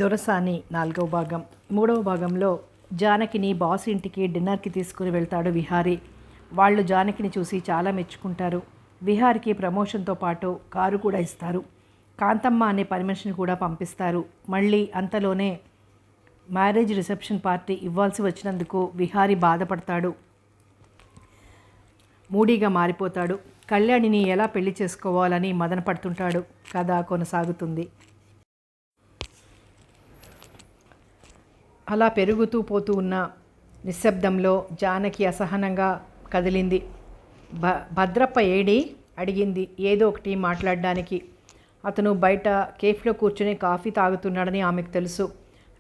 దొరసాని 4వ భాగం. 3వ భాగంలో జానకిని బాస్ ఇంటికి డిన్నర్కి తీసుకుని వెళ్తాడు విహారీ. వాళ్ళు జానకిని చూసి చాలా మెచ్చుకుంటారు. విహారీకి ప్రమోషన్తో పాటు కారు కూడా ఇస్తారు. కాంతమ్మ అనే పని మనిషిని కూడా పంపిస్తారు. మళ్ళీ అంతలోనే మ్యారేజ్ రిసెప్షన్ పార్టీ ఇవ్వాల్సి వచ్చినందుకు విహారీ బాధపడతాడు. మూడీగా మారిపోతాడు. కళ్యాణిని ఎలా పెళ్లి చేసుకోవాలని మదన పడుతుంటాడు. కథ కొనసాగుతుంది. అలా పెరుగుతూ పోతూ ఉన్న నిశ్శబ్దంలో జానకి అసహనంగా కదిలింది. భద్రప్ప ఏడి అడిగింది ఏదో ఒకటి మాట్లాడడానికి. అతను బయట కేఫ్లో కూర్చుని కాఫీ తాగుతున్నాడని ఆమెకు తెలుసు.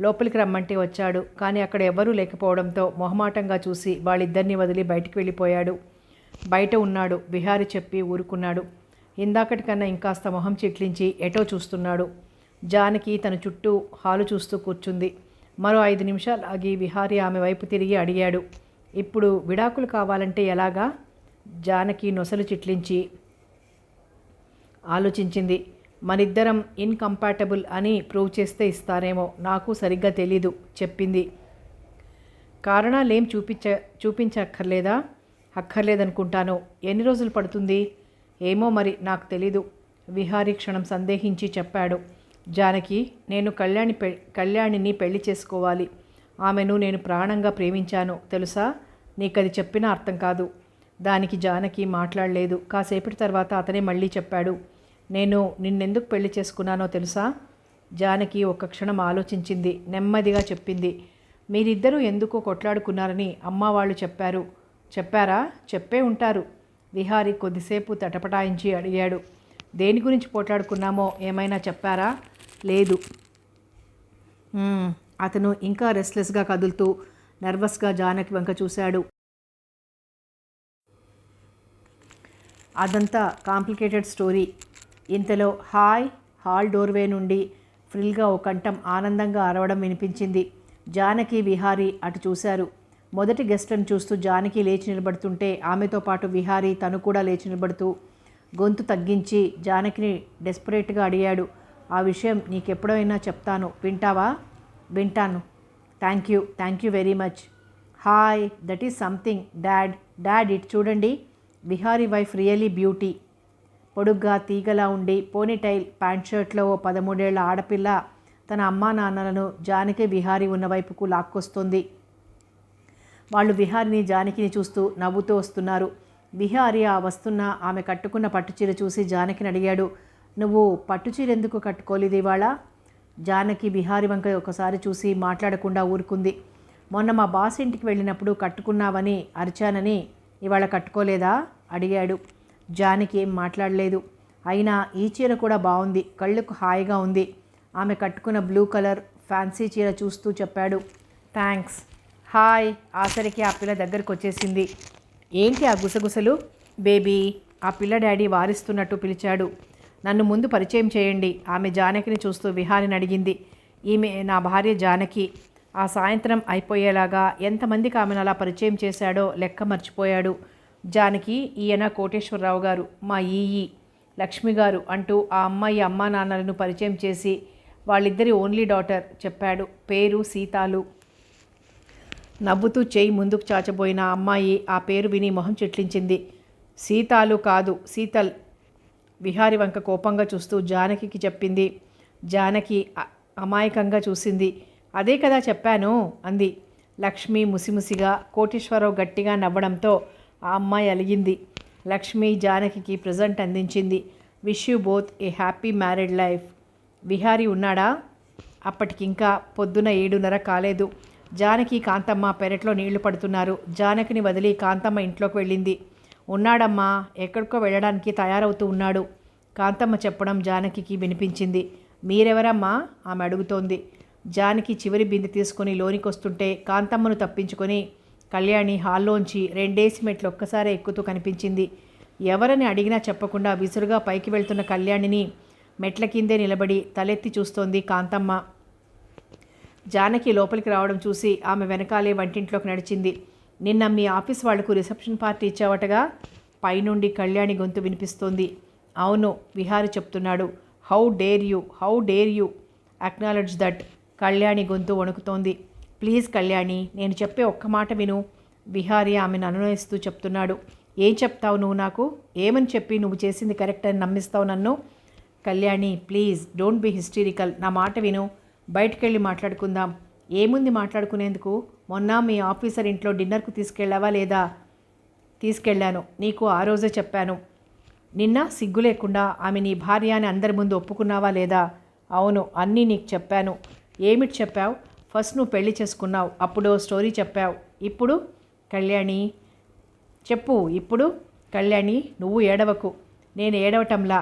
లోపలికి రమ్మంటే వచ్చాడు. కానీ అక్కడ ఎవరూ లేకపోవడంతో మొహమాటంగా చూసి వాళ్ళిద్దరిని వదిలి బయటికి వెళ్ళిపోయాడు. బయట ఉన్నాడు విహారీ చెప్పి ఊరుకున్నాడు. ఇందాకటికన్నా ఇంకాస్త మొహం చిట్లించి ఎటో చూస్తున్నాడు. జానకి తన చుట్టూ హాలు చూస్తూ కూర్చుంది. మరో 5 నిమిషాలు ఆగి విహారీ ఆమె వైపు తిరిగి అడిగాడు, ఇప్పుడు విడాకులు కావాలంటే ఎలాగా? జానకి నొసలు చిట్లించి ఆలోచించింది. మనిద్దరం ఇన్కంపాటబుల్ అని ప్రూవ్ చేస్తే ఇస్తారేమో, నాకు సరిగ్గా తెలీదు చెప్పింది. కారణాలేం చూపించక్కర్లేదా? అక్కర్లేదనుకుంటాను. ఎన్ని రోజులు పడుతుంది? ఏమో మరి నాకు తెలీదు. విహారీ క్షణం సందేహించి చెప్పాడు. జానకి, నేను కళ్యాణిని పెళ్లి చేసుకోవాలి. ఆమెను నేను ప్రాణంగా ప్రేమించాను తెలుసా? నీకది చెప్పినా అర్థం కాదు. దానికి జానకి మాట్లాడలేదు. కాసేపటి తర్వాత అతనే మళ్ళీ చెప్పాడు, నేను నిన్నెందుకు పెళ్లి చేసుకున్నానో తెలుసా? జానకి ఒక్క క్షణం ఆలోచించింది. నెమ్మదిగా చెప్పింది, మీరిద్దరూ ఎందుకో కొట్లాడుకున్నారని అమ్మ వాళ్ళు చెప్పారా? చెప్పే ఉంటారు. విహారీ కొద్దిసేపు తటపటాయించి అడిగాడు, దేని గురించి పోట్లాడుకున్నామో ఏమైనా చెప్పారా? లేదు. అతను ఇంకా రెస్ట్లెస్గా కదులుతూ నర్వస్గా జానకి వంక చూశాడు. అదంతా కాంప్లికేటెడ్ స్టోరీ. ఇంతలో హాల్ డోర్వే నుండి ఫ్రిల్గా ఓ కంఠం ఆనందంగా అరవడం వినిపించింది. జానకి విహారీ అటు చూశారు. మొదటి గెస్ట్లను చూస్తూ జానకి లేచి నిలబడుతుంటే ఆమెతో పాటు విహారీ తను కూడా లేచి నిలబడుతూ గొంతు తగ్గించి జానకిని డెస్పరేట్గా అడిగాడు, ఆ విషయం నీకెప్పుడైనా చెప్తాను, వింటావా? వింటాను. Thank you very much. Hi, that is something. Dad ఇటు చూడండి. Vihari wife really beauty. పొడుగ్గా తీగలా ఉండి పోనీటైల్ ప్యాంట్ షర్ట్లో ఓ 13 ఏళ్ల ఆడపిల్ల తన అమ్మా నాన్నలను జానకి విహారీ ఉన్న వైపుకు లాక్కొస్తుంది. వాళ్ళు విహారీని జానకిని చూస్తూ నవ్వుతూ వస్తున్నారు. విహారీ ఆ వస్తున్న ఆమె కట్టుకున్న పట్టుచీర చూసి జానకిని అడిగాడు, నువ్వు పట్టుచీర ఎందుకు కట్టుకోలేదు ఇవాళ? జానకి విహారీ వంక ఒకసారి చూసి మాట్లాడకుండా ఊరుకుంది. మొన్న మా బాస్ ఇంటికి వెళ్ళినప్పుడు కట్టుకున్నావని అరిచానని ఇవాళ కట్టుకోలేదా అడిగాడు. జానకి ఏం మాట్లాడలేదు. అయినా ఈ చీర కూడా బాగుంది, కళ్ళకు హాయిగా ఉంది. ఆమె కట్టుకున్న బ్లూ కలర్ ఫ్యాన్సీ చీర చూస్తూ చెప్పాడు. థ్యాంక్స్. హాయ్. ఆసరికి ఆ పిల్ల దగ్గరకు వచ్చేసింది. ఏంటి ఆ గుసగుసలు? బేబీ, ఆ పిల్ల డాడీ వారిస్తున్నట్టు పిలిచాడు. నన్ను ముందు పరిచయం చేయండి. ఆమె జానకిని చూస్తూ విహారీని అడిగింది. ఈమె నా భార్య జానకి. ఆ సాయంత్రం అయిపోయేలాగా ఎంతమందికి ఆమెను అలా పరిచయం చేశాడో లెక్క మర్చిపోయాడు. జానకి, ఈయన కోటేశ్వరరావు గారు, మా ఈఈ లక్ష్మి గారు అంటూ ఆ అమ్మాయి అమ్మా నాన్నలను పరిచయం చేసి వాళ్ళిద్దరి ఓన్లీ డాటర్ చెప్పాడు. పేరు సీతాలు. నవ్వుతూ చేయి ముందుకు చాచబోయిన అమ్మాయి ఆ పేరు విని మొహం చిట్లించింది. సీతాలు కాదు, శీతల్. విహారీ వంక కోపంగా చూస్తూ జానకికి చెప్పింది. జానకి అమాయకంగా చూసింది. అదే కదా చెప్పాను అంది. లక్ష్మి ముసిముసిగా, కోటేశ్వరరావు గట్టిగా నవ్వడంతో ఆ అమ్మాయి అలిగింది. లక్ష్మి జానకికి ప్రజెంట్ అందించింది. Wish you both A happy married life. Vihari ఉన్నాడా? అప్పటికింకా పొద్దున 7:30 కాలేదు. జానకి కాంతమ్మ పెరట్లో నీళ్లు పడుతున్నారు. జానకిని వదిలి కాంతమ్మ ఇంట్లోకి వెళ్ళింది. ఉన్నాడమ్మా, ఎక్కడికో వెళ్ళడానికి తయారవుతూ ఉన్నాడు. కాంతమ్మ చెప్పడం జానకికి వినిపించింది. మీరెవరమ్మా? ఆమె అడుగుతోంది. జానకి చివరి బిందె తీసుకొని లోనికొస్తుంటే కాంతమ్మను తప్పించుకొని కళ్యాణి హాల్లోంచి 2 మెట్లు ఒక్కసారి ఎక్కుతూ కనిపించింది. ఎవరని అడిగినా చెప్పకుండా విసురుగా పైకి వెళ్తున్న కళ్యాణిని మెట్ల కిందే నిలబడి తలెత్తి చూస్తోంది కాంతమ్మ. జానకి లోపలికి రావడం చూసి ఆమె వెనకాలే వంటింట్లోకి నడిచింది. నిన్న మీ ఆఫీస్ వాళ్లకు రిసెప్షన్ పార్టీ ఇచ్చావటగా? పైనుండి కళ్యాణి గొంతు వినిపిస్తోంది. అవును, విహారీ చెప్తున్నాడు. How dare you acknowledge that. Kalyani గొంతు వణుకుతోంది. ప్లీజ్ కళ్యాణి, నేను చెప్పే ఒక్క మాట విను. విహారీ ఆమెను అనునయిస్తూ చెప్తున్నాడు. ఏం చెప్తావు నువ్వు నాకు? ఏమని చెప్పి నువ్వు చేసింది కరెక్ట్ అని నమ్మిస్తావు నన్ను? Kalyani please don't be hysterical. నా మాట విను. బయటకెళ్ళి మాట్లాడుకుందాం. ఏముంది మాట్లాడుకునేందుకు? మొన్న మీ ఆఫీసర్ ఇంట్లో డిన్నర్కు తీసుకెళ్ళావా లేదా? తీసుకెళ్ళాను. నీకు ఆ రోజే చెప్పాను. నిన్న సిగ్గు లేకుండా ఆమె నీ భార్య అని అందరి ముందు ఒప్పుకున్నావా లేదా? అవును, అన్నీ నీకు చెప్పాను. ఏమిటి చెప్పావు? ఫస్ట్ నువ్వు పెళ్లి చేసుకున్నావు, అప్పుడు స్టోరీ చెప్పావు. ఇప్పుడు? కళ్యాణి చెప్పు ఇప్పుడు. కళ్యాణి నువ్వు ఏడవకు. నేను ఏడవటంలా.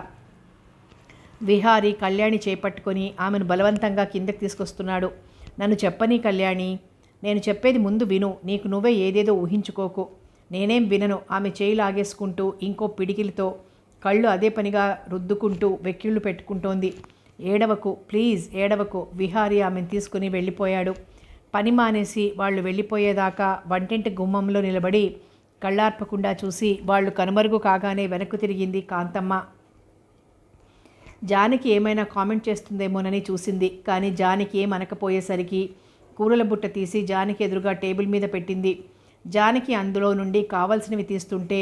విహారీ కళ్యాణి చేపట్టుకొని ఆమెను బలవంతంగా కిందకి తీసుకొస్తున్నాడు. నన్ను చెప్పని కళ్యాణి, నేను చెప్పేది ముందు విను. నీకు నువ్వే ఏదేదో ఊహించుకోకు. నేనేం వినను. ఆమె చేయి లాగేసుకుంటూ ఇంకో పిడికిలితో కళ్ళు అదే పనిగా రుద్దుకుంటూ వెక్కిళ్ళు పెట్టుకుంటోంది. ఏడవకు ప్లీజ్ ఏడవకు. విహారీ ఆమెను తీసుకుని వెళ్ళిపోయాడు. పని మానేసి వాళ్ళు వెళ్ళిపోయేదాకా వంటింటి గుమ్మంలో నిలబడి కళ్ళార్పకుండా చూసి వాళ్ళు కనుమరుగు కాగానే వెనక్కు తిరిగింది కాంతమ్మ. జానకి ఏమైనా కామెంట్ చేస్తుందేమోనని చూసింది. కానీ జానకి ఏమనకపోయేసరికి కూరల బుట్ట తీసి జానకి ఎదురుగా టేబుల్ మీద పెట్టింది. జానకి అందులో నుండి కావలసినవి తీస్తుంటే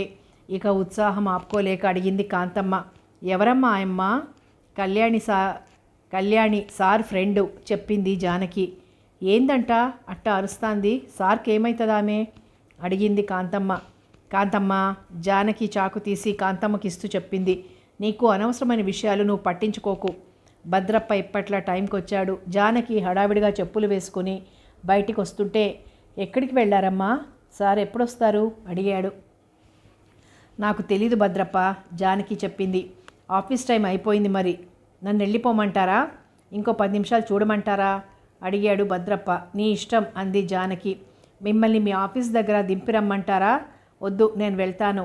ఇక ఉత్సాహం ఆపుకోలేక అడిగింది కాంతమ్మ. ఎవరమ్మా ఆయమ్మ? కళ్యాణి సార్ ఫ్రెండు చెప్పింది జానకి. ఏందంట అట్ట అరుస్తాంది? సార్కి ఏమవుతుందామె? అడిగింది కాంతమ్మ జానకి చాకు తీసి కాంతమ్మకి ఇస్తూ చెప్పింది. నీకు అనవసరమైన విషయాలు నువ్వు పట్టించుకోకు. భద్రప్ప ఇప్పట్లా టైంకి వచ్చాడు. జానకి హడావిడిగా చెప్పులు వేసుకుని బయటికి వస్తుంటే ఎక్కడికి వెళ్ళారమ్మా? సార్ ఎప్పుడొస్తారు అడిగాడు. నాకు తెలీదు భద్రప్ప, జానకి చెప్పింది. ఆఫీస్ టైం అయిపోయింది, మరి నన్ను వెళ్ళిపోమంటారా? ఇంకో 10 నిమిషాలు చూడమంటారా అడిగాడు భద్రప్ప. నీ ఇష్టం అంది జానకి. మిమ్మల్ని మీ ఆఫీస్ దగ్గర దింపిరమ్మంటారా? వద్దు, నేను వెళ్తాను.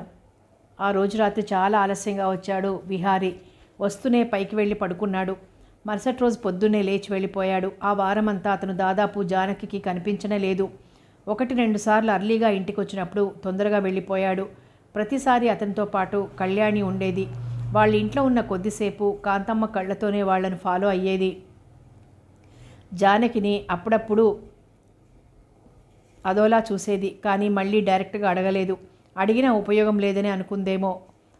ఆ రోజు రాత్రి చాలా ఆలస్యంగా వచ్చాడు విహారీ. వస్తూనే పైకి వెళ్ళి పడుకున్నాడు. మరుసటి రోజు పొద్దున్నే లేచి వెళ్ళిపోయాడు. ఆ వారమంతా అతను దాదాపు జానకి కనిపించనే లేదు. 1-2 సార్లు అర్లీగా ఇంటికి వచ్చినప్పుడు తొందరగా వెళ్ళిపోయాడు. ప్రతిసారి అతనితో పాటు కళ్యాణి ఉండేది. వాళ్ళ ఇంట్లో ఉన్న కొద్దిసేపు కాంతమ్మ కళ్ళతోనే వాళ్లను ఫాలో అయ్యేది. జానకిని అప్పుడప్పుడు అదోలా చూసేది, కానీ మళ్ళీ డైరెక్ట్గా అడగలేదు. అడిగినా ఉపయోగం లేదని అనుకుందేమో.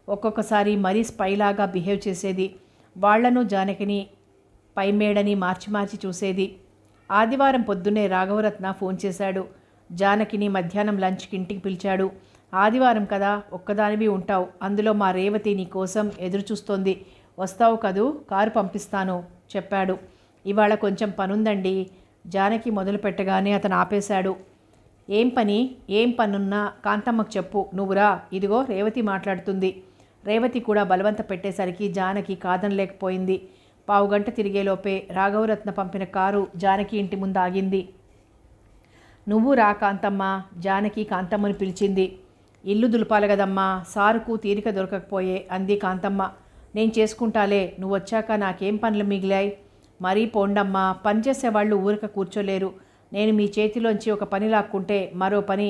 ఒక్కొక్కసారి మరీ స్పైలాగా బిహేవ్ చేసేది. వాళ్లను జానకిని పైమేడని మార్చి చూసేది. ఆదివారం పొద్దున్నే రాఘవరత్న ఫోన్ చేశాడు. జానకిని మధ్యాహ్నం లంచ్కి ఇంటికి పిలిచాడు. ఆదివారం కదా, ఒక్కదానివి ఉంటావు. అందులో మా రేవతి నీ కోసం ఎదురు చూస్తోంది. వస్తావు కదూ? కారు పంపిస్తాను చెప్పాడు. ఇవాళ కొంచెం పనుందండి. జానకి మొదలు పెట్టగానే అతను ఆపేశాడు. ఏం పనున్నా కాంతమ్మకు చెప్పు. నువ్వురా, ఇదిగో రేవతి మాట్లాడుతుంది. రేవతి కూడా బలవంత పెట్టేసరికి జానకి కాదనలేకపోయింది. 15 గంట తిరిగేలోపే రాఘవరత్న పంపిన కారు జానకి ఇంటి ముందు ఆగింది. నువ్వు రా కాంతమ్మ, జానకి కాంతమ్మని పిలిచింది. ఇల్లు దులపాలి కదమ్మా, సారుకు తీరిక దొరకకపోయే అంది కాంతమ్మ. నేను చేసుకుంటాలే, నువ్వు వచ్చాక నాకేం పనులు మిగిలాయి? మరీ పోండమ్మా, పనిచేసేవాళ్ళు ఊరక కూర్చోలేరు. నేను మీ చేతిలోంచి ఒక పని లాక్కుంటే మరో పని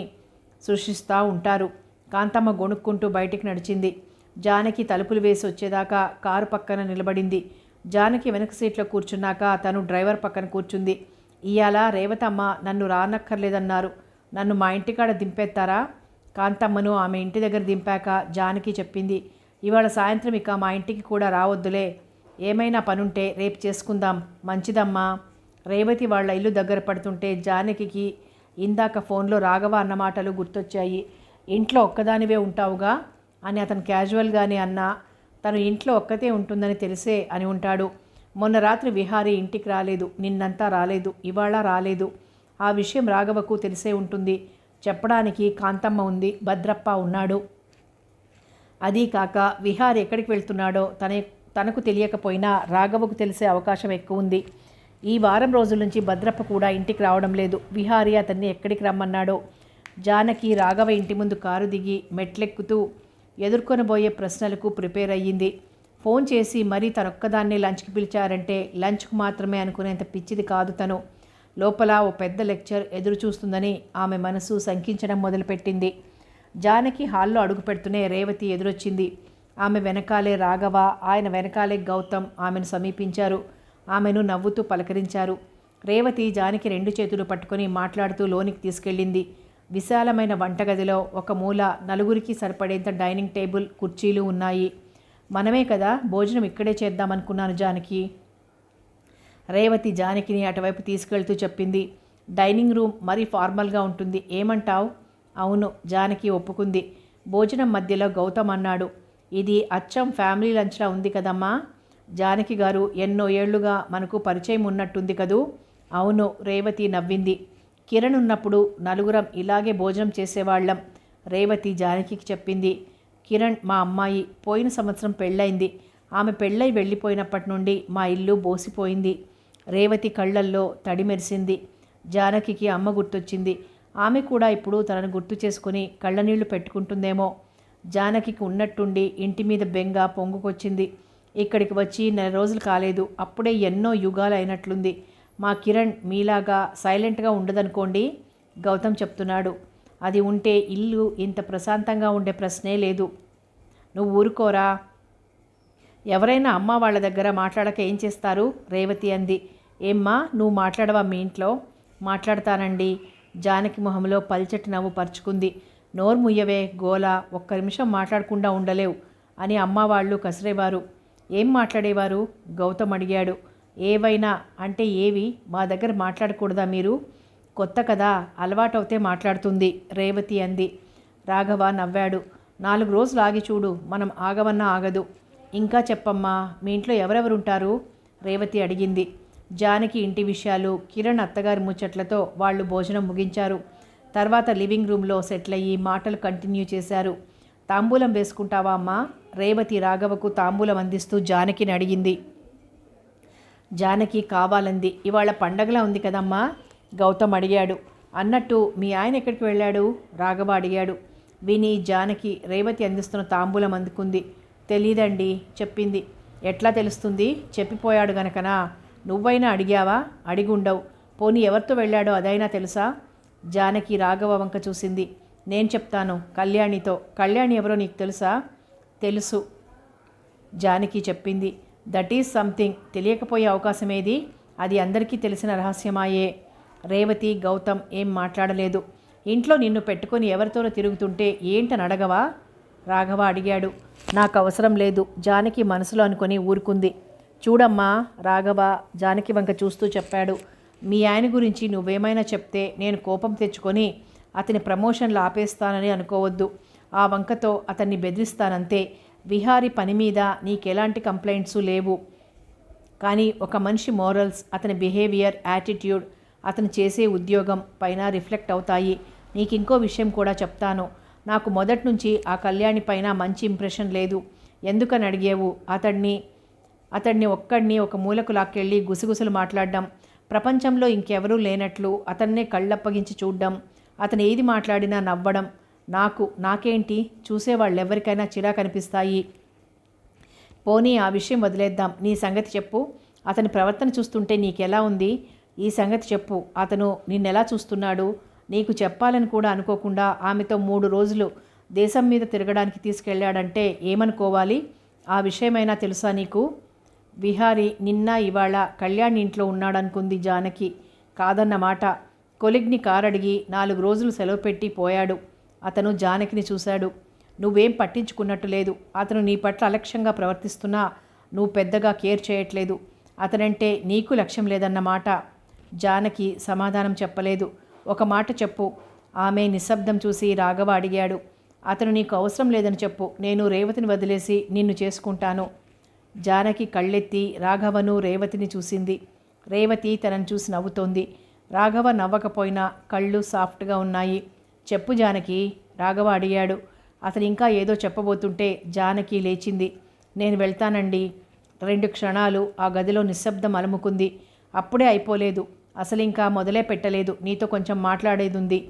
సృష్టిస్తూ ఉంటారు. కాంతమ్మ గొణుక్కుంటూ బయటికి నడిచింది. జానకి తలుపులు వేసి వచ్చేదాకా కారు పక్కన నిలబడింది. జానకి వెనక సీట్లో కూర్చున్నాక తను డ్రైవర్ పక్కన కూర్చుంది. ఇయాల రేవతమ్మ నన్ను రానక్కర్లేదన్నారు. నన్ను మా ఇంటికాడ దింపేస్తారా? కాంతమ్మను ఆమె ఇంటి దగ్గర దింపాక జానకి చెప్పింది. ఇవాళ సాయంత్రం ఇక మా ఇంటికి కూడా రావద్దులే. ఏమైనా పనుంటే రేపు చేసుకుందాం. మంచిదమ్మా. రేవతి వాళ్ళ ఇల్లు దగ్గర పడుతుంటే జానకి ఇందాక ఫోన్లో రాఘవ అన్న మాటలు గుర్తొచ్చాయి. ఇంట్లో ఒక్కదానివే ఉంటావుగా అని అతను క్యాజువల్గానే అన్నా, తను ఇంట్లో ఒక్కతే ఉంటుందని తెలిసే అని ఉంటాడు. మొన్న రాత్రి విహారీ ఇంటికి రాలేదు, నిన్నంతా రాలేదు, ఇవాళ రాలేదు. ఆ విషయం రాఘవకు తెలిసే ఉంటుంది. చెప్పడానికి కాంతమ్మ ఉంది, భద్రప్ప ఉన్నాడు. అదీ కాక విహారీ ఎక్కడికి వెళ్తున్నాడో తనకు తెలియకపోయినా రాఘవకు తెలిసే అవకాశం ఎక్కువ ఉంది. ఈ వారం రోజుల నుంచి భద్రప్ప కూడా ఇంటికి రావడం లేదు. విహారీ అతన్ని ఎక్కడికి రమ్మన్నాడో. జానకి రాఘవ ఇంటి ముందు కారు దిగి మెట్లెక్కుతూ ఎదుర్కొనబోయే ప్రశ్నలకు ప్రిపేర్ అయ్యింది. ఫోన్ చేసి మరీ తనొక్కదాన్నే లంచ్కి పిలిచారంటే లంచ్కు మాత్రమే అనుకునేంత పిచ్చిది కాదు తను. లోపల ఓ పెద్ద లెక్చర్ ఎదురు చూస్తుందని ఆమె మనసు శంకించడం మొదలుపెట్టింది. జానకి హాల్లో అడుగు పెడుతూనే రేవతి ఎదురొచ్చింది. ఆమె వెనకాలే రాఘవ, ఆయన వెనకాలే గౌతమ్ ఆమెను సమీపించారు. ఆమెను నవ్వుతూ పలకరించారు. రేవతి జానకి 2 చేతులు పట్టుకొని మాట్లాడుతూ లోనికి తీసుకెళ్ళింది. విశాలమైన వంటగదిలో ఒక మూల నలుగురికి సరిపడేంత డైనింగ్ టేబుల్, కుర్చీలు ఉన్నాయి. మనమే కదా భోజనం ఇక్కడే చేద్దామనుకున్నాను జానకి. రేవతి జానకిని అటువైపు తీసుకెళ్తూ చెప్పింది. డైనింగ్ రూమ్ మరీ ఫార్మల్గా ఉంటుంది, ఏమంటావ్? అవును, జానకి ఒప్పుకుంది. భోజనం మధ్యలో గౌతమ్ అన్నాడు, ఇది అచ్చం ఫ్యామిలీ లంచ్లా ఉంది కదమ్మా. జానకి గారు ఎన్నో ఏళ్లుగా మనకు పరిచయం ఉన్నట్టుంది కదూ. అవును, రేవతి నవ్వింది. కిరణ్ ఉన్నప్పుడు నలుగురం ఇలాగే భోజనం చేసేవాళ్ళం, రేవతి జానకికి చెప్పింది. కిరణ్ మా అమ్మాయి, పోయిన సంవత్సరం పెళ్ళైంది. ఆమె పెళ్ళై వెళ్ళిపోయినప్పటి నుండి మా ఇల్లు బోసిపోయింది. రేవతి కళ్ళల్లో తడి మెరిసింది. జానకికి అమ్మ గుర్తొచ్చింది. ఆమె కూడా ఇప్పుడు తనను గుర్తు చేసుకుని కళ్ళనీళ్లు పెట్టుకుంటుందేమో. జానకికి ఉన్నట్టుండి ఇంటి మీద బెంగ పొంగుకొచ్చింది. ఇక్కడికి వచ్చి 4 రోజులు కాలేదు, అప్పుడే ఎన్నో యుగాలు అయినట్లుంది. మా కిరణ్ మీలాగా సైలెంట్గా ఉండదనుకోండి, గౌతమ్ చెప్తున్నాడు. అది ఉంటే ఇల్లు ఇంత ప్రశాంతంగా ఉండే ప్రశ్నే లేదు. నువ్వు ఊరుకోరా. ఎవరైనా అమ్మ వాళ్ళ దగ్గర మాట్లాడక ఏం చేస్తారు? రేవతి అంది. ఏమ్మా, నువ్వు మాట్లాడవా మీ ఇంట్లో? మాట్లాడతానండి. జానకి మొహంలో పల్చటి నవ్వు పరుచుకుంది. నోరు ముయ్యవే గోల, ఒక్క నిమిషం మాట్లాడకుండా ఉండలేవు అని అమ్మ వాళ్ళు కసిరేవారు. ఏం మాట్లాడేవారు? గౌతమ్ అడిగాడు. ఏవైనా అంటే ఏవి? మా దగ్గర మాట్లాడకూడదా మీరు? కొత్త కదా, అలవాటవుతే మాట్లాడుతుంది, రేవతి అంది. రాఘవ నవ్వాడు. 4 రోజులు ఆగి చూడు, మనం ఆగమన్నా ఆగదు. ఇంకా చెప్పమ్మా, మీ ఇంట్లో ఎవరెవరుంటారు? రేవతి అడిగింది. జానకి ఇంటి విషయాలు, కిరణ్ అత్తగారి ముచ్చట్లతో వాళ్ళు భోజనం ముగించారు. తర్వాత లివింగ్ రూమ్లో సెటిల్ అయ్యి మాటలు కంటిన్యూ చేశారు. తాంబూలం వేసుకుంటావా అమ్మా? రేవతి రాఘవకు తాంబూలం అందిస్తూ జానకిని అడిగింది. జానకి కావాలంది. ఇవాళ పండగలా ఉంది కదమ్మా, గౌతమ్ అడిగాడు. అన్నట్టు మీ ఆయన ఎక్కడికి వెళ్ళాడు? రాఘవ అడిగాడు. విని జానకి రేవతి అందిస్తున్న తాంబూలం అందుకుంది. తెలీదండి చెప్పింది. ఎట్లా తెలుస్తుంది? చెప్పిపోయాడు గనకనా? నువ్వైనా అడిగావా? అడిగుండవు. పోనీ ఎవరితో వెళ్ళాడో అదైనా తెలుసా? జానకి రాఘవ వంక చూసింది. నేను చెప్తాను, కళ్యాణితో. కళ్యాణి ఎవరో నీకు తెలుసా? తెలుసు, జానకి చెప్పింది. That is something. తెలియకపోయే అవకాశం ఏది? అది అందరికీ తెలిసిన రహస్యమాయే. రేవతి, గౌతమ్ ఏం మాట్లాడలేదు. ఇంట్లో నిన్ను పెట్టుకొని ఎవరితోనో తిరుగుతుంటే ఏంటని అడగవా? రాఘవ అడిగాడు. నాకు అవసరం లేదు, జానకి మనసులో అనుకొని ఊరుకుంది. చూడమ్మా, రాఘవ జానకి వంక చూస్తూ చెప్పాడు. మీ ఆయన గురించి నువ్వేమైనా చెప్తే నేను కోపం తెచ్చుకొని అతని ప్రమోషన్లు ఆపేస్తానని అనుకోవద్దు. ఆ వంకతో అతన్ని బెదిరిస్తానంతే. విహారీ పని మీద నీకెలాంటి కంప్లైంట్స్ లేవు, కానీ ఒక మనిషి మోరల్స్, అతని బిహేవియర్, యాటిట్యూడ్, అతను చేసే ఉద్యోగం పైన రిఫ్లెక్ట్ అవుతాయి. నీకు ఇంకో విషయం కూడా చెప్తాను. నాకు మొదటి నుంచి ఆ కళ్యాణి పైన మంచి ఇంప్రెషన్ లేదు. ఎందుకని అడిగేవు? అతడిని ఒక్కడిని ఒక మూలకు లాక్కెళ్ళి గుసగుసలు మాట్లాడడం, ప్రపంచంలో ఇంకెవరూ లేనట్లు అతన్నే కళ్ళప్పగించి చూడడం, అతను ఏది మాట్లాడినా నవ్వడం. నాకేంటి, చూసేవాళ్ళెవరికైనా చిరాకు అనిపిస్తాయి. పోనీ ఆ విషయం వదిలేద్దాం, నీ సంగతి చెప్పు. అతని ప్రవర్తన చూస్తుంటే నీకెలా ఉంది? ఈ సంగతి చెప్పు. అతను నిన్నెలా చూస్తున్నాడు? నీకు చెప్పాలని కూడా అనుకోకుండా ఆమెతో 3 రోజులు దేశం మీద తిరగడానికి తీసుకెళ్లాడంటే ఏమనుకోవాలి? ఆ విషయమైనా తెలుసా నీకు? విహారీ నిన్న ఇవాళ కళ్యాణ్ ఇంట్లో ఉన్నాడనుకుంది జానకి. కాదన్నమాట. కొలిగ్ని కారడిగి 4 రోజులు సెలవు పెట్టి పోయాడు. అతను జానకిని చూశాడు. నువ్వేం పట్టించుకున్నట్టు లేదు. అతను నీ పట్ల అలక్ష్యంగా ప్రవర్తిస్తున్నా నువ్వు పెద్దగా కేర్ చేయట్లేదు. అతనంటే నీకు లక్ష్యం లేదన్నమాట. జానకి సమాధానం చెప్పలేదు. ఒక మాట చెప్పు. ఆమె నిశ్శబ్దం చూసి రాఘవ అడిగాడు. అతను నీకు అవసరం లేదని చెప్పు. నేను రేవతిని వదిలేసి నిన్ను చేసుకుంటాను. జానకి కళ్ళెత్తి రాఘవను, రేవతిని చూసింది. రేవతి తనను చూసి నవ్వుతోంది. రాఘవ నవ్వకపోయినా కళ్ళు సాఫ్ట్గా ఉన్నాయి. చెప్పు జానకి, రాఘవ అడిగాడు. అతను ఇంకా ఏదో చెప్పబోతుంటే జానకి లేచింది. నేను వెళ్తానండి. 2 క్షణాలు ఆ గదిలో నిశ్శబ్దం అలుముకుంది. అప్పుడే అయిపోలేదు, అసలు ఇంకా మొదలే పెట్టలేదు. నీతో కొంచెం మాట్లాడేది ఉంది,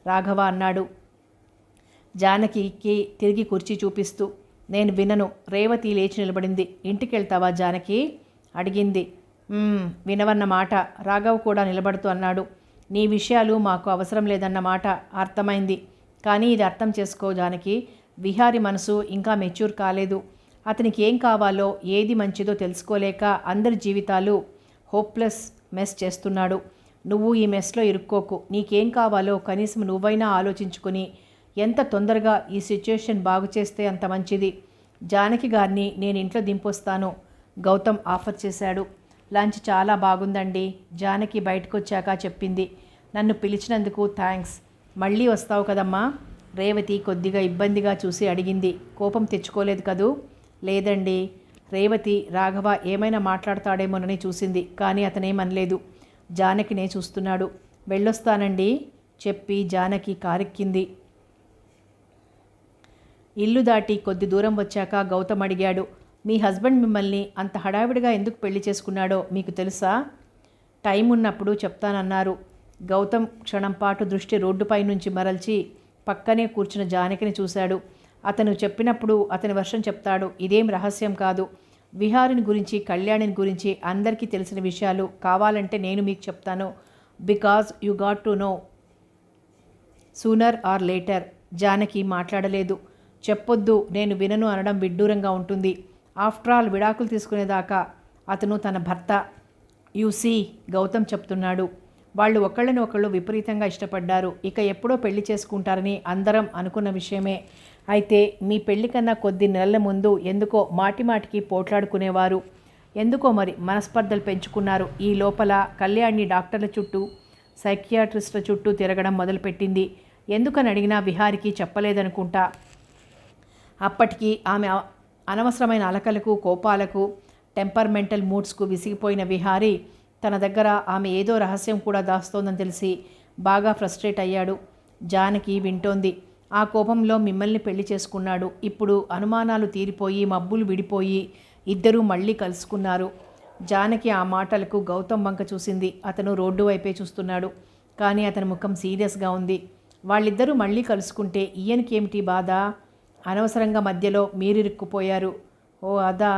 రాఘవ అన్నాడు జానకికి తిరిగి కుర్చీ చూపిస్తూ. నేను వినను. రేవతి లేచి నిలబడింది. ఇంటికి వెళ్తావా జానకి అడిగింది. వినవన్నమాట, రాఘవ్ కూడా నిలబడుతూ అన్నాడు. నీ విషయాలు మాకు అవసరం లేదన్నమాట అర్థమైంది. కానీ ఇది అర్థం చేసుకో జానకి, విహారి మనసు ఇంకా మెచ్యూర్ కాలేదు. అతనికి ఏం కావాలో, ఏది మంచిదో తెలుసుకోలేక అందరి జీవితాలు హోప్లెస్ మెస్ చేస్తున్నాడు. నువ్వు ఈ మెస్లో ఇరుక్కోకు. నీకేం కావాలో కనీసం నువ్వైనా ఆలోచించుకుని ఎంత తొందరగా ఈ సిచ్యుయేషన్ బాగు చేస్తే అంత మంచిది. జానకి గారిని నేను ఇంట్లో దింపొస్తాను, గౌతమ్ ఆఫర్ చేశాడు. లంచ్ చాలా బాగుందండి, జానకి బయటకు వచ్చాక చెప్పింది. నన్ను పిలిచినందుకు థ్యాంక్స్. మళ్ళీ వస్తావు కదమ్మా? రేవతి కొద్దిగా ఇబ్బందిగా చూసి అడిగింది. కోపం తెచ్చుకోలేదు కదూ? లేదండి. రేవతి రాఘవ ఏమైనా మాట్లాడతాడేమోనని చూసింది, కానీ అతనేమనలేదు. జానకినే చూస్తున్నాడు. వెళ్ళొస్తానండి చెప్పి జానకి కారెక్కింది. ఇల్లు దాటి కొద్ది దూరం వచ్చాక గౌతమ్ అడిగాడు, మీ హస్బెండ్ మిమ్మల్ని అంత హడావిడిగా ఎందుకు పెళ్లి చేసుకున్నాడో మీకు తెలుసా? టైం ఉన్నప్పుడు చెప్తానన్నారు. గౌతమ్ క్షణంపాటు దృష్టి రోడ్డుపై నుంచి మరల్చి పక్కనే కూర్చున్న జానకిని చూశాడు. అతను చెప్పినప్పుడు అతని వర్షం చెప్తాడు. ఇదేం రహస్యం కాదు. విహారిని గురించి, కళ్యాణిని గురించి అందరికీ తెలిసిన విషయాలు. కావాలంటే నేను మీకు చెప్తాను. Because you got to know sooner or later. Janaki మాట్లాడలేదు. చెప్పొద్దు, నేను వినను అనడం విడ్డూరంగా ఉంటుంది. ఆఫ్టర్ ఆల్ విడాకులు తీసుకునేదాకా అతను తన భర్త. యూసీ, గౌతమ్ చెప్తున్నాడు. వాళ్ళు ఒకళ్ళని ఒకళ్ళు విపరీతంగా ఇష్టపడ్డారు. ఇక ఎప్పుడో పెళ్లి చేసుకుంటారని అందరం అనుకున్న విషయమే. అయితే మీ పెళ్లి కన్నా కొద్ది నెలల ముందు ఎందుకో మాటిమాటికి పోట్లాడుకునేవారు. ఎందుకో మరి మనస్పర్ధలు పెంచుకున్నారు. ఈ లోపల కళ్యాణి డాక్టర్ల చుట్టూ, సైకియాట్రిస్టుల చుట్టూ తిరగడం మొదలుపెట్టింది. ఎందుకని అడిగినా విహారికి చెప్పలేదనుకుంటా. అప్పటికి ఆమె అనవసరమైన అలకలకు, కోపాలకు, టెంపర్మెంటల్ మూడ్స్కు విసిగిపోయిన విహారి తన దగ్గర ఆమె ఏదో రహస్యం కూడా దాస్తోందని తెలిసి బాగా ఫ్రస్ట్రేట్ అయ్యాడు. జానకి వింటోంది. ఆ కోపంలో మిమ్మల్ని పెళ్లి చేసుకున్నాడు. ఇప్పుడు అనుమానాలు తీరిపోయి, మబ్బులు విడిపోయి ఇద్దరూ మళ్ళీ కలుసుకున్నారు. జానకి ఆ మాటలకు గౌతమ్ వంక చూసింది. అతను రోడ్డు వైపే చూస్తున్నాడు, కానీ అతని ముఖం సీరియస్గా ఉంది. వాళ్ళిద్దరూ మళ్ళీ కలుసుకుంటే ఈయనకి ఏమిటి బాధ? అనవసరంగా మధ్యలో మీరిరుక్కుపోయారు. ఓ అదా,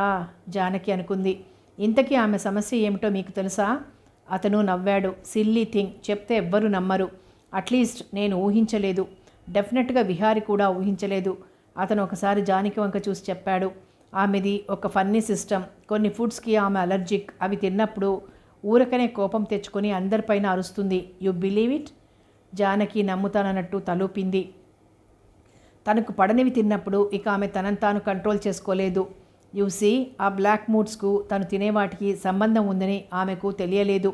జానకి అనుకుంది. ఇంతకీ ఆమె సమస్య ఏమిటో మీకు తెలుసా? అతను నవ్వాడు. సిల్లీ థింగ్, చెప్తే ఎవ్వరూ నమ్మరు. అట్లీస్ట్ నేను ఊహించలేదు. డెఫినెట్గా విహారి కూడా ఊహించలేదు. అతను ఒకసారి జానకి వంక చూసి చెప్పాడు, ఆమెది ఒక ఫన్నీ సిస్టమ్. కొన్ని ఫుడ్స్కి ఆమె అలర్జిక్. అవి తిన్నప్పుడు ఊరకనే కోపం తెచ్చుకొని అందరిపైన అరుస్తుంది. You believe it? జానకి నమ్ముతానన్నట్టు తలూపింది. తనకు పడనివి తిన్నప్పుడు ఇక ఆమె తనను తాను కంట్రోల్ చేసుకోలేదు. యూసీ, ఆ బ్లాక్ మూడ్స్కు తను తినేవాటికి సంబంధం ఉందని ఆమెకు తెలియలేదు.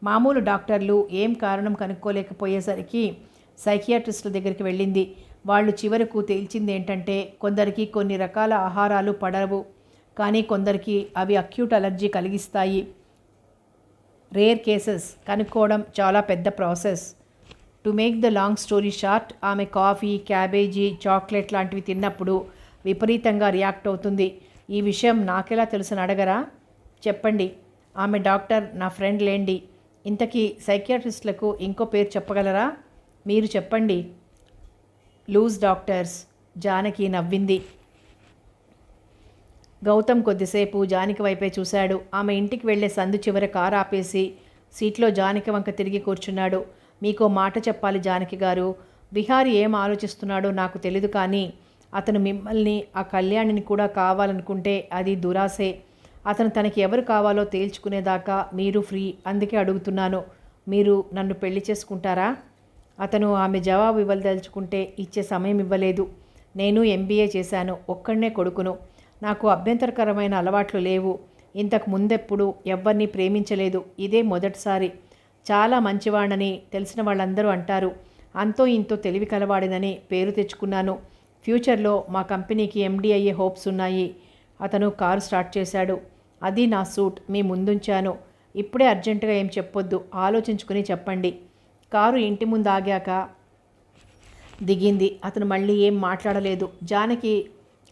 మామూలు డాక్టర్లు ఏం కారణం కనుక్కోలేకపోయేసరికి సైకియాట్రిస్టుల దగ్గరికి వెళ్ళింది. వాళ్ళు చివరకు తేల్చింది ఏంటంటే కొందరికి కొన్ని రకాల ఆహారాలు పడవు, కానీ కొందరికి అవి అక్యూట్ అలర్జీ కలిగిస్తాయి. రేర్ కేసెస్, కనుక్కోవడం చాలా పెద్ద process. To make the long story short, ఆమె కాఫీ, క్యాబేజీ, చాక్లెట్ లాంటివి తిన్నప్పుడు విపరీతంగా రియాక్ట్ అవుతుంది. ఈ విషయం నాకెలా తెలుసని అడగరా? చెప్పండి. ఆమె డాక్టర్, నా ఫ్రెండ్ లేండి. ఇంతకీ సైకియాట్రిస్టులకు ఇంకో పేరు చెప్పగలరా? మీరు చెప్పండి. Loose doctors. జానకి నవ్వింది. గౌతమ్ కొద్దిసేపు జానకి వైపే చూశాడు. ఆమె ఇంటికి వెళ్లే సందు చివర కారు ఆపేసి సీట్లో జానకి వంక తిరిగి కూర్చున్నాడు. మీకో మాట చెప్పాలి జానకి గారు. విహారి ఏం ఆలోచిస్తున్నాడో నాకు తెలీదు, కానీ అతను మిమ్మల్ని, ఆ కళ్యాణిని కూడా కావాలనుకుంటే అది దురాసే. అతను తనకి ఎవరు కావాలో తేల్చుకునేదాకా మీరు ఫ్రీ. అందుకే అడుగుతున్నాను, మీరు నన్ను పెళ్లి చేసుకుంటారా? అతను ఆమె జవాబు ఇవ్వదలుచుకుంటే ఇచ్చే సమయం ఇవ్వలేదు. నేను MBA చేశాను, ఒక్కడనే కొడుకును. నాకు అభ్యంతరకరమైన అలవాట్లు లేవు. ఇంతకు ముందెప్పుడు ఎవ్వరిని ప్రేమించలేదు. ఇదే మొదటిసారి. చాలా మంచివాడని తెలిసిన వాళ్ళందరూ అంటారు. అంతో ఇంతో తెలివి కలవాడినని పేరు తెచ్చుకున్నాను. ఫ్యూచర్లో మా కంపెనీకి MD అయ్యే హోప్స్ ఉన్నాయి. అతను కారు స్టార్ట్ చేశాడు. అది నా సూట్ మీ ముందుంచాను. ఇప్పుడే అర్జెంటుగా ఏం చెప్పొద్దు, ఆలోచించుకుని చెప్పండి. కారు ఇంటి ముందు ఆగాక దిగింది. అతను మళ్ళీ ఏం మాట్లాడలేదు. జానకి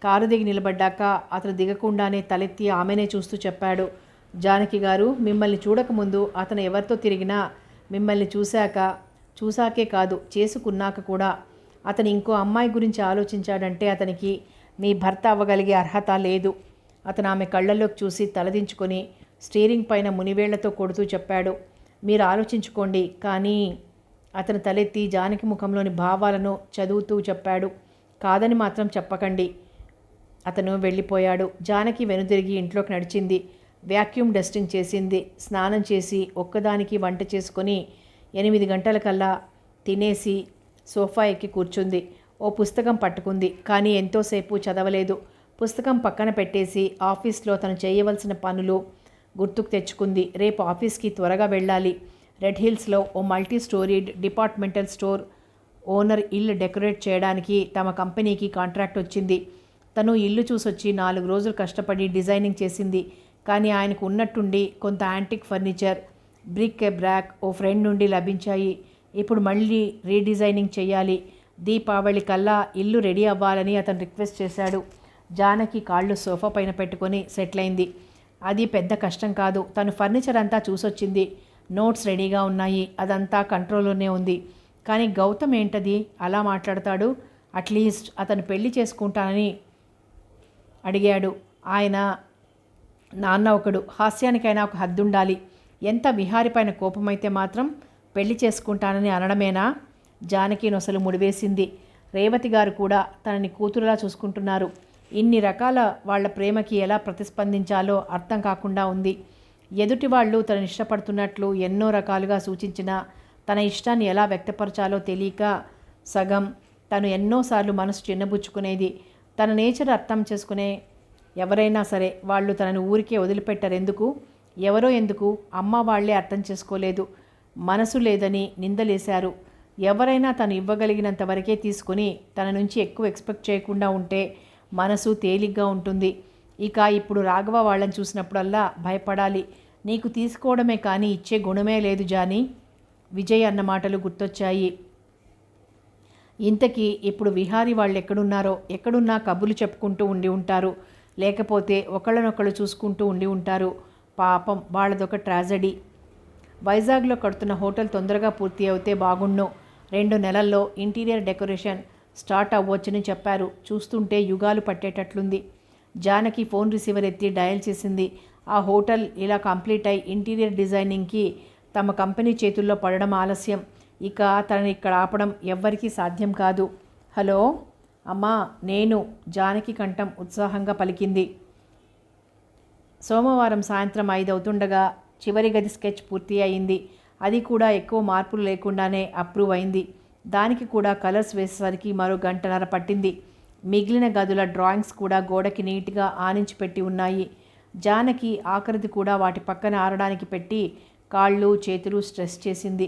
కారు దిగి నిలబడ్డాక అతను దిగకుండానే తలెత్తి ఆమెనే చూస్తూ చెప్పాడు, జానకి గారు, మిమ్మల్ని చూడకముందు అతను ఎవరితో తిరిగినా మిమ్మల్ని చూశాకే కాదు, చేసుకున్నాక కూడా అతను ఇంకో అమ్మాయి గురించి ఆలోచించాడంటే అతనికి మీ భర్త అవ్వగలిగే అర్హత లేదు. అతను ఆమె కళ్ళల్లోకి చూసి తలదించుకొని స్టీరింగ్ పైన మునివేళ్లతో కొడుతూ చెప్పాడు, మీరు ఆలోచించుకోండి. కానీ అతను తలెత్తి జానకి ముఖంలోని భావాలను చదువుతూ చెప్పాడు, కాదని మాత్రం చెప్పకండి. అతను వెళ్ళిపోయాడు. జానకి వెనుదిరిగి ఇంట్లోకి నడిచింది. వ్యాక్యూమ్ డస్టింగ్ చేసింది. స్నానం చేసి ఒక్కదానికి వంట చేసుకొని 8 గంటలకల్లా తినేసి సోఫా ఎక్కి కూర్చుంది. ఓ పుస్తకం పట్టుకుంది, కానీ ఎంతోసేపు చదవలేదు. పుస్తకం పక్కన పెట్టేసి ఆఫీస్లో తను చేయవలసిన పనులు గుర్తుకు తెచ్చుకుంది. రేపు ఆఫీస్కి త్వరగా వెళ్ళాలి. రెడ్ హిల్స్లో ఓ multi storied departmental store owner ఇల్లు డెకరేట్ చేయడానికి తమ కంపెనీకి కాంట్రాక్ట్ వచ్చింది. తను ఇల్లు చూసొచ్చి 4 రోజులు కష్టపడి డిజైనింగ్ చేసింది. కానీ ఆయనకు ఉన్నట్టుండి కొంత యాంటిక్ ఫర్నిచర్, బ్రిక్ బ్రాక్ ఓ ఫ్రెండ్ నుండి లభించాయి. ఇప్పుడు మళ్ళీ రీడిజైనింగ్ చేయాలి. దీపావళి కల్లా ఇల్లు రెడీ అవ్వాలని అతను రిక్వెస్ట్ చేశాడు. జానకి కాళ్ళు సోఫా పైన పెట్టుకొని సెటిల్ అయింది. అది పెద్ద కష్టం కాదు. తను ఫర్నిచర్ అంతా చూసొచ్చింది. నోట్స్ రెడీగా ఉన్నాయి. అదంతా కంట్రోల్లోనే ఉంది. కానీ గౌతమ్ ఏంటది అలా మాట్లాడతాడు? అట్లీస్ట్ అతను పెళ్లి చేసుకుంటానని అడిగాడు. ఆయన నాన్న ఒకడు. హాస్యానికైనా ఒక హద్దు ఉండాలి. ఎంత విహారి పైన కోపమైతే మాత్రం పెళ్లి చేసుకుంటానని అనడమేనా? జానకి నొసలు ముడివేసింది. రేవతి గారు కూడా తనని కూతురులా చూసుకుంటున్నారు. ఇన్ని రకాల వాళ్ల ప్రేమకి ఎలా ప్రతిస్పందించాలో అర్థం కాకుండా ఉంది. ఎదుటి వాళ్ళు తనని ఇష్టపడుతున్నట్లు ఎన్నో రకాలుగా సూచించినా తన ఇష్టాన్ని ఎలా వ్యక్తపరచాలో తెలియక సగం తను ఎన్నోసార్లు మనసు చిన్నబుచ్చుకునేది. తన నేచర్ అర్థం చేసుకునే ఎవరైనా సరే వాళ్ళు తనను ఊరికే వదిలిపెట్టరెందుకు? ఎవరో ఎందుకు? అమ్మ వాళ్లే అర్థం చేసుకోలేదు. మనసు లేదని నిందలేశారు. ఎవరైనా తను ఇవ్వగలిగినంత వరకే తీసుకుని తన నుంచి ఎక్కువ ఎక్స్పెక్ట్ చేయకుండా ఉంటే మనసు తేలిగ్గా ఉంటుంది. ఇక ఇప్పుడు రాఘవ వాళ్ళని చూసినప్పుడల్లా భయపడాలి. నీకు తీసుకోవడమే కానీ ఇచ్చే గుణమే లేదు జానీ. విజయ్ అన్న మాటలు గుర్తొచ్చాయి. ఇంతకీ ఇప్పుడు విహారీ వాళ్ళు ఎక్కడున్నా కబుర్లు చెప్పుకుంటూ ఉండి ఉంటారు. లేకపోతే ఒకళ్ళనొకళ్ళు చూసుకుంటూ ఉండి ఉంటారు. పాపం వాళ్ళదొక ట్రాజడీ. వైజాగ్లో కడుతున్న హోటల్ తొందరగా పూర్తి అవుతే బాగుండు. 2 నెలల్లో ఇంటీరియర్ డెకరేషన్ స్టార్ట్ అవ్వొచ్చని చెప్పారు. చూస్తుంటే యుగాలు పట్టేటట్లుంది. జానకి ఫోన్ రిసీవర్ ఎత్తి డయల్ చేసింది. ఆ హోటల్ ఇలా కంప్లీట్ అయి ఇంటీరియర్ డిజైనింగ్కి తమ కంపెనీ చేతుల్లో పడడం ఆలస్యం. ఇక తనని ఇక్కడ ఆపడం ఎవ్వరికీ సాధ్యం కాదు. హలో అమ్మా, నేను. జానకి కంఠం ఉత్సాహంగా పలికింది. సోమవారం సాయంత్రం 5 అవుతుండగా చివరి గది స్కెచ్ పూర్తి అయింది. అది కూడా ఎక్కువ మార్పులు లేకుండానే అప్రూవ్ అయింది. దానికి కూడా కలర్స్ వేసేసరికి మరో 1.5 గంటల పట్టింది. మిగిలిన గదుల డ్రాయింగ్స్ కూడా గోడకి నీట్గా ఆనించి పెట్టి ఉన్నాయి. జానకి ఆఖరిది కూడా వాటి పక్కన ఆరడానికి పెట్టి కాళ్ళు చేతులు స్ట్రెస్ చేసింది.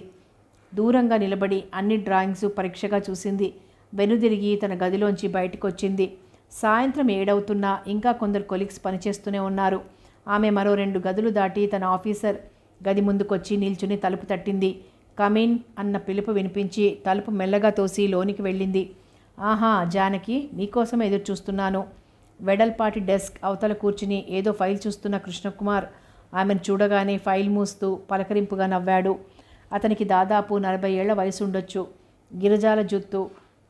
దూరంగా నిలబడి అన్ని డ్రాయింగ్స్ పరీక్షగా చూసింది. వెనుదిరిగి తన గదిలోంచి బయటకు వచ్చింది. సాయంత్రం 7 అవుతున్నా ఇంకా కొందరు కొలీగ్స్ పనిచేస్తూనే ఉన్నారు. ఆమె మరో 2 గదులు దాటి తన ఆఫీసర్ గది ముందుకొచ్చి నిల్చుని తలుపు తట్టింది. కమిన్ అన్న పిలుపు వినిపించి తలుపు మెల్లగా తోసి లోనికి వెళ్ళింది. ఆహా జానకి, నీకోసం ఎదురు చూస్తున్నాను. వెడల్పాటి డెస్క్ అవతల కూర్చుని ఏదో ఫైల్ చూస్తున్న కృష్ణకుమార్ ఆమెను చూడగానే ఫైల్ మూస్తూ పలకరింపుగా నవ్వాడు. అతనికి దాదాపు 40 ఏళ్ల వయసు ఉండొచ్చు. గిరిజాల జుత్తు.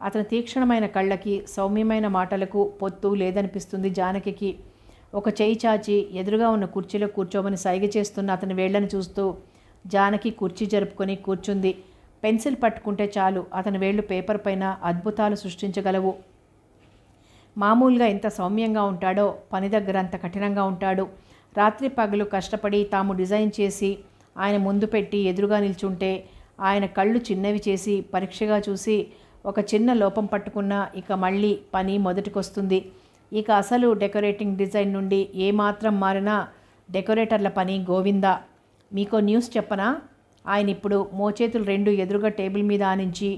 అతని తీక్షణమైన కళ్ళకి సౌమ్యమైన మాటలకు పొత్తు లేదనిపిస్తుంది జానకికి. ఒక చేయి చాచి ఎదురుగా ఉన్న కుర్చీలో కూర్చోమని సైగ చేస్తున్న అతని వేళ్లను చూస్తూ జానకి కుర్చీ జరుపుకొని కూర్చుంది. పెన్సిల్ పట్టుకుంటే చాలు అతని వేళ్లు పేపర్ పైన అద్భుతాలు సృష్టించగలవు. మామూలుగా ఎంత సౌమ్యంగా ఉంటాడో పని దగ్గర అంత కఠినంగా ఉంటాడు. రాత్రి పగలు కష్టపడి తాము డిజైన్ చేసి ఆయన ముందు పెట్టి ఎదురుగా నిల్చుంటే ఆయన కళ్ళు చిన్నవి చేసి పరీక్షగా చూసి ఒక చిన్న లోపం పట్టుకున్నా ఇక మళ్ళీ పని మొదటికొస్తుంది. ఇక అసలు డెకరేటింగ్ డిజైన్ నుండి ఏమాత్రం మారినా డెకరేటర్ల పని గోవిందా. మీకో న్యూస్ చెప్పనా? ఆయన ఇప్పుడు మోచేతులు 2 ఎదురుగా టేబుల్ మీద ఆనించి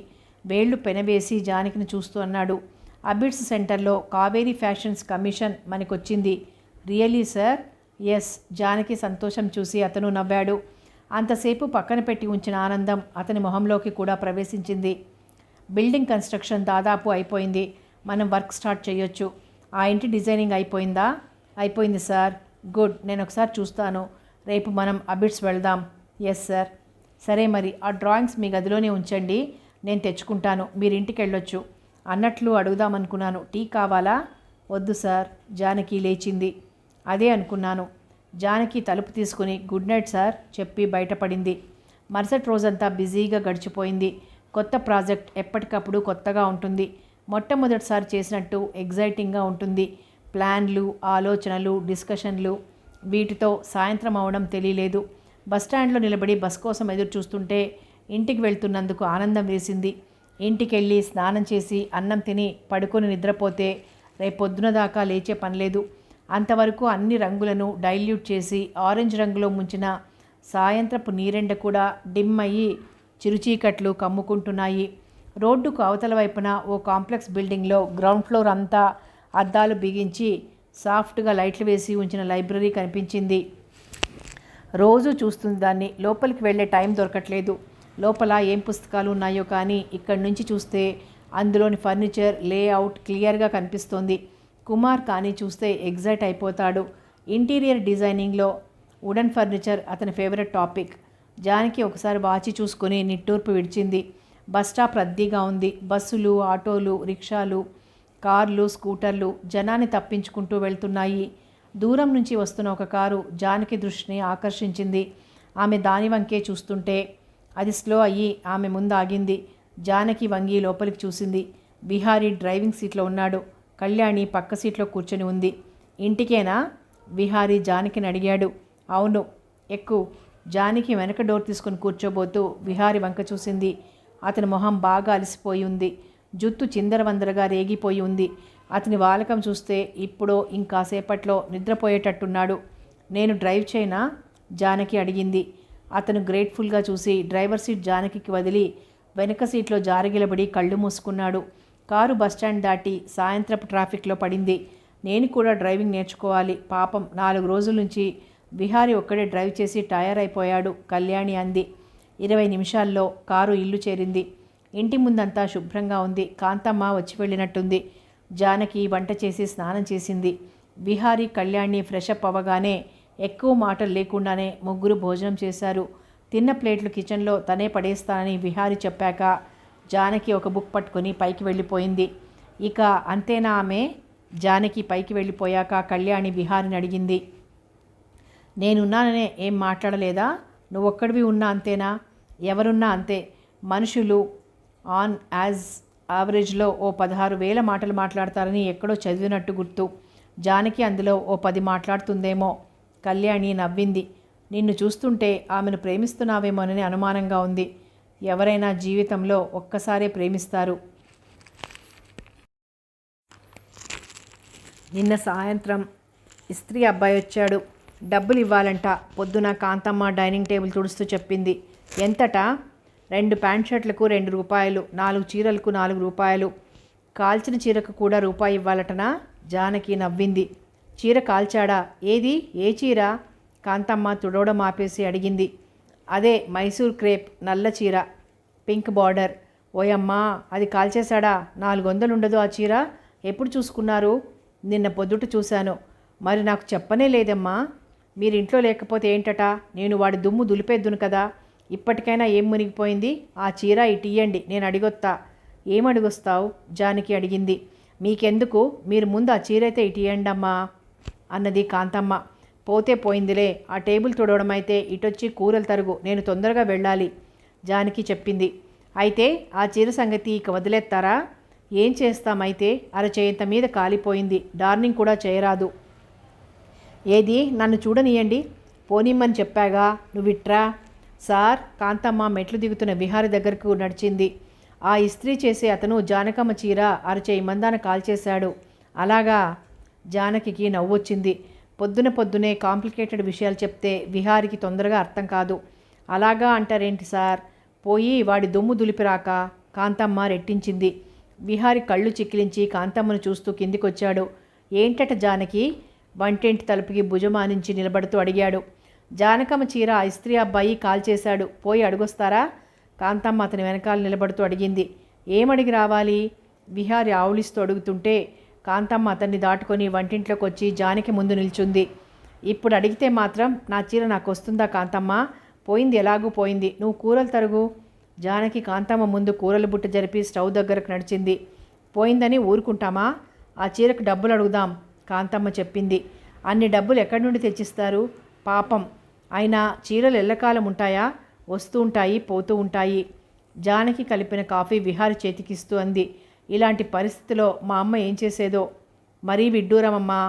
వేళ్లు పెనవేసి జానకిని చూస్తూ అన్నాడు. అబిడ్స్ సెంటర్లో కావేరీ ఫ్యాషన్స్ కమిషన్ మనకొచ్చింది. Really sir? ఎస్. జానకి సంతోషం చూసి అతను నవ్వాడు. అంతసేపు పక్కన పెట్టి ఉంచిన ఆనందం అతని మొహంలోకి కూడా ప్రవేశించింది. బిల్డింగ్ కన్స్ట్రక్షన్ దాదాపు అయిపోయింది. మనం వర్క్ స్టార్ట్ చేయొచ్చు. ఆ ఇంటి డిజైనింగ్ అయిపోయిందా? అయిపోయింది సార్. గుడ్. నేను ఒకసారి చూస్తాను. రేపు మనం అబిడ్స్ వెళ్దాం. Yes sir. సరే మరి ఆ డ్రాయింగ్స్ మీ గదిలోనే ఉంచండి, నేను తెచ్చుకుంటాను. మీరు ఇంటికి వెళ్ళొచ్చు. అన్నట్లు అడుగుదామనుకున్నాను, టీ కావాలా? వద్దు సార్. జానకి లేచింది. అదే అనుకున్నాను. జానకి తలుపు తీసుకుని గుడ్ నైట్ సార్ చెప్పి బయటపడింది. మరుసటి రోజంతా బిజీగా గడిచిపోయింది. కొత్త ప్రాజెక్ట్ ఎప్పటికప్పుడు కొత్తగా ఉంటుంది. మొట్టమొదటిసారి చేసినట్టు ఎగ్జైటింగ్గా ఉంటుంది. ప్లాన్లు, ఆలోచనలు, డిస్కషన్లు. వీటితో సాయంత్రం అవడం తెలియలేదు. బస్టాండ్లో నిలబడి బస్ కోసం ఎదురు చూస్తుంటే ఇంటికి వెళ్తున్నందుకు ఆనందం వేసింది. ఇంటికెళ్ళి స్నానం చేసి అన్నం తిని పడుకొని నిద్రపోతే రేపొద్దున దాకా లేచే పనిలేదు. అంతవరకు అన్ని రంగులను డైల్యూట్ చేసి ఆరెంజ్ రంగులో ముంచిన సాయంత్రపు నీరెండ కూడా డిమ్ అయ్యి చిరుచీకట్లు కమ్ముకుంటున్నాయి. రోడ్డుకు అవతల వైపున ఓ కాంప్లెక్స్ బిల్డింగ్లో గ్రౌండ్ ఫ్లోర్ అంతా అద్దాలు బిగించి సాఫ్ట్గా లైట్లు వేసి ఉంచిన లైబ్రరీ కనిపించింది. రోజు చూస్తుంది దాన్ని. లోపలికి వెళ్ళే టైం దొరకట్లేదు. లోపల ఏం పుస్తకాలు ఉన్నాయో కానీ ఇక్కడి నుంచి చూస్తే అందులోని ఫర్నిచర్ లేఅవుట్ క్లియర్గా కనిపిస్తోంది. కుమార్ కానీ చూస్తే ఎగ్జైట్ అయిపోతాడు. ఇంటీరియర్ డిజైనింగ్లో వుడెన్ ఫర్నిచర్ అతని ఫేవరెట్ టాపిక్. జానకి ఒకసారి వాచి చూసుకుని నిట్టూర్పు విడిచింది. బస్ స్టాప్ రద్దీగా ఉంది. బస్సులు, ఆటోలు, రిక్షాలు, కార్లు, స్కూటర్లు జనాన్ని తప్పించుకుంటూ వెళ్తున్నాయి. దూరం నుంచి వస్తున్న ఒక కారు జానకి దృష్టిని ఆకర్షించింది. ఆమె దాని వంకే చూస్తుంటే అది స్లో అయ్యి ఆమె ముందు ఆగింది. జానకి వంగి లోపలికి చూసింది. విహారీ డ్రైవింగ్ సీట్లో ఉన్నాడు. కళ్యాణి పక్క సీట్లో కూర్చొని ఉంది. ఇంటికేనా? విహారీ జానకిని అడిగాడు. అవును, ఎక్కు. జానకి వెనక డోర్ తీసుకుని కూర్చోబోతూ విహారీ వంక చూసింది. అతని మొహం బాగా అలసిపోయి ఉంది. జుత్తు చిందరవందరగా రేగిపోయి ఉంది. అతని వాలకం చూస్తే ఇప్పుడో ఇంకాసేపట్లో నిద్రపోయేటట్టున్నాడు. నేను డ్రైవ్ చేయనా? జానకి అడిగింది. అతను గ్రేట్ఫుల్గా చూసి డ్రైవర్ సీట్ జానకికి వదిలి వెనక సీట్లో జారగిలబడి కళ్ళు మూసుకున్నాడు. కారు బస్టాండ్ దాటి సాయంత్రపు ట్రాఫిక్లో పడింది. నేను కూడా డ్రైవింగ్ నేర్చుకోవాలి. పాపం 4 రోజుల నుంచి విహారీ ఒక్కడే డ్రైవ్ చేసి టైర్ అయిపోయాడు, కళ్యాణి అంది. 20 నిమిషాల్లో కారు ఇల్లు చేరింది. ఇంటి ముందంతా శుభ్రంగా ఉంది. కాంతమ్మ వచ్చి వెళ్ళినట్టుంది. జానకి వంట చేసి స్నానం చేసింది. విహారీ, కళ్యాణి ఫ్రెషప్ అవ్వగానే ఎక్కువ మాటలు లేకుండానే ముగ్గురు భోజనం చేశారు. తిన్న ప్లేట్లు కిచెన్లో తనే పడేస్తానని విహారీ చెప్పాక జానకి ఒక బుక్ పట్టుకొని పైకి వెళ్ళిపోయింది. ఇక అంతేనా ఆమె? జానకి పైకి వెళ్ళిపోయాక కళ్యాణి విహారిని అడిగింది. నేనున్నాననే ఏం మాట్లాడలేదా? నువ్వొక్కడివి ఉన్నా అంతేనా? ఎవరున్నా అంతే. మనుషులు ఆన్ యావరేజ్లో ఓ 16,000 మాటలు మాట్లాడతారని ఎక్కడో చదివినట్టు గుర్తు. జానకి అందులో ఓ 10 మాట్లాడుతుందేమో. కళ్యాణి నవ్వింది. నిన్ను చూస్తుంటే ఆమెను ప్రేమిస్తున్నావేమోనని అనుమానంగా ఉంది. ఎవరైనా జీవితంలో ఒక్కసారే ప్రేమిస్తారు. నిన్న సాయంత్రం ఇస్త్రీ అబ్బాయి వచ్చాడు. డబ్బులు ఇవ్వాలంట. పొద్దున కాంతమ్మ డైనింగ్ టేబుల్ తుడుస్తూ చెప్పింది. ఎంతట? 2 ప్యాంట్ షర్ట్లకు 2 రూపాయలు, 4 చీరలకు 4 రూపాయలు, కాల్చిన చీరకు కూడా రూపాయి ఇవ్వాలటనా? జానకి నవ్వింది. చీర కాల్చాడా? ఏది? ఏ చీర? కాంతమ్మ తుడవడం ఆపేసి అడిగింది. అదే మైసూర్ క్రేప్ నల్ల చీర, పింక్ బార్డర్. ఓయమ్మా, అది కాల్చేశాడా? 400 ఉండదు ఆ చీర. ఎప్పుడు చూసుకున్నారు? నిన్న పొద్దుట చూశాను. మరి నాకు చెప్పనే లేదమ్మా. మీరింట్లో లేకపోతే ఏంటట? నేను వాడి దుమ్ము దులిపేద్దును కదా. ఇప్పటికైనా ఏం మునిగిపోయింది? ఆ చీర ఇటు ఇయ్యండి, నేను అడిగొత్తా. ఏమడిగొస్తావు? జానకి అడిగింది. మీకెందుకు? మీరు ముందు ఆ చీర అయితే ఇటు ఇయ్యండి అమ్మా అన్నది కాంతమ్మ. పోతే పోయిందిలే. ఆ టేబుల్ తుడవడం అయితే ఇటొచ్చి కూరలు తరుగు, నేను తొందరగా వెళ్ళాలి, జానకి చెప్పింది. అయితే ఆ చీర సంగతి ఇక వదిలేస్తారా? ఏం చేస్తామైతే? అరచేయంత మీద కాలిపోయింది. డార్నింగ్ కూడా చేయరాదు. ఏది? నన్ను చూడనియండి. పోనిమ్మని చెప్పాగా. నువ్విట్రా. సార్. కాంతమ్మ మెట్లు దిగుతున్న విహారి దగ్గరకు నడిచింది. ఆ ఇస్త్రీ చేసే అతను జానకమ్మ చీర అరచేయి మందాన కాల్చేశాడు. అలాగా? జానకికి నవ్వొచ్చింది. పొద్దునే కాంప్లికేటెడ్ విషయాలు చెప్తే విహారికి తొందరగా అర్థం కాదు. అలాగా అంటారేంటి సార్? పోయి వాడి దుమ్ము దులిపిరాక, కాంతమ్మ రెట్టించింది. విహారి కళ్ళు చిక్కిలించి కాంతమ్మను చూస్తూ కిందికొచ్చాడు. ఏంటట జానకి? వంటింటి తలుపుకి భుజమానించి నిలబడుతూ అడిగాడు. జానకమ్మ చీర ఆ ఇస్త్రీ అబ్బాయి కాల్చేశాడు. పోయి అడుగొస్తారా? కాంతమ్మ అతని వెనకాల నిలబడుతూ అడిగింది. ఏమడిగి రావాలి? విహారి ఆవులిస్తూ అడుగుతుంటే కాంతమ్మ అతన్ని దాటుకొని వంటింట్లోకి వచ్చి జానకి ముందు నిల్చుంది. ఇప్పుడు అడిగితే మాత్రం నా చీర నాకు వస్తుందా కాంతమ్మ? పోయింది ఎలాగూ పోయింది. నువ్వు కూరలు తరుగు. జానకి కాంతమ్మ ముందు కూరల బుట్ట జరిపి స్టవ్ దగ్గరకు నడిచింది. పోయిందని ఊరుకుంటామా? ఆ చీరకు డబ్బులు అడుగుదాం, కాంతమ్మ చెప్పింది. అన్ని డబ్బులు ఎక్కడి నుండి తెచ్చిస్తారు? పాపం. అయినా చీరలు ఎల్లకాలం ఉంటాయా? వస్తూ ఉంటాయి, పోతూ ఉంటాయి. జానకి కలిపిన కాఫీ విహారి చేతికిస్తూ అంది. ఇలాంటి పరిస్థితిలో మా అమ్మ ఏం చేసేదో. మరీ విడ్డూరమమ్మా.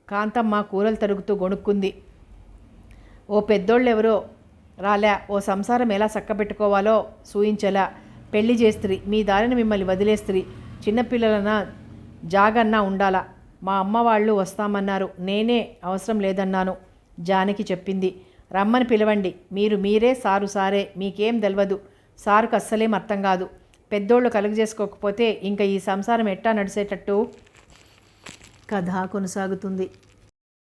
కాంతమ్మ కూరలు తరుగుతూ గొణుక్కుంది. ఓ పెద్దోళ్ళెవరో రాలే, ఓ సంసారం ఎలా చక్కబెట్టుకోవాలో సూయించలా. పెళ్లి చేస్త్రీ, మీ దారిని మిమ్మల్ని వదిలేస్త్రీ. చిన్నపిల్లలన్నా జాగన్నా ఉండాలా. మా అమ్మ వాళ్ళు వస్తామన్నారు, నేనే అవసరం లేదన్నాను. జానకి చెప్పింది. రమ్మని పిలవండి. మీరే సారు సారే, మీకేం తెలవదు. సారుకు అస్సలేం అర్థం కాదు. పెద్దోళ్ళు కలుగజేసుకోకపోతే ఇంకా ఈ సంసారం ఎట్టా నడిచేటట్టు? కథ కొనసాగుతుంది.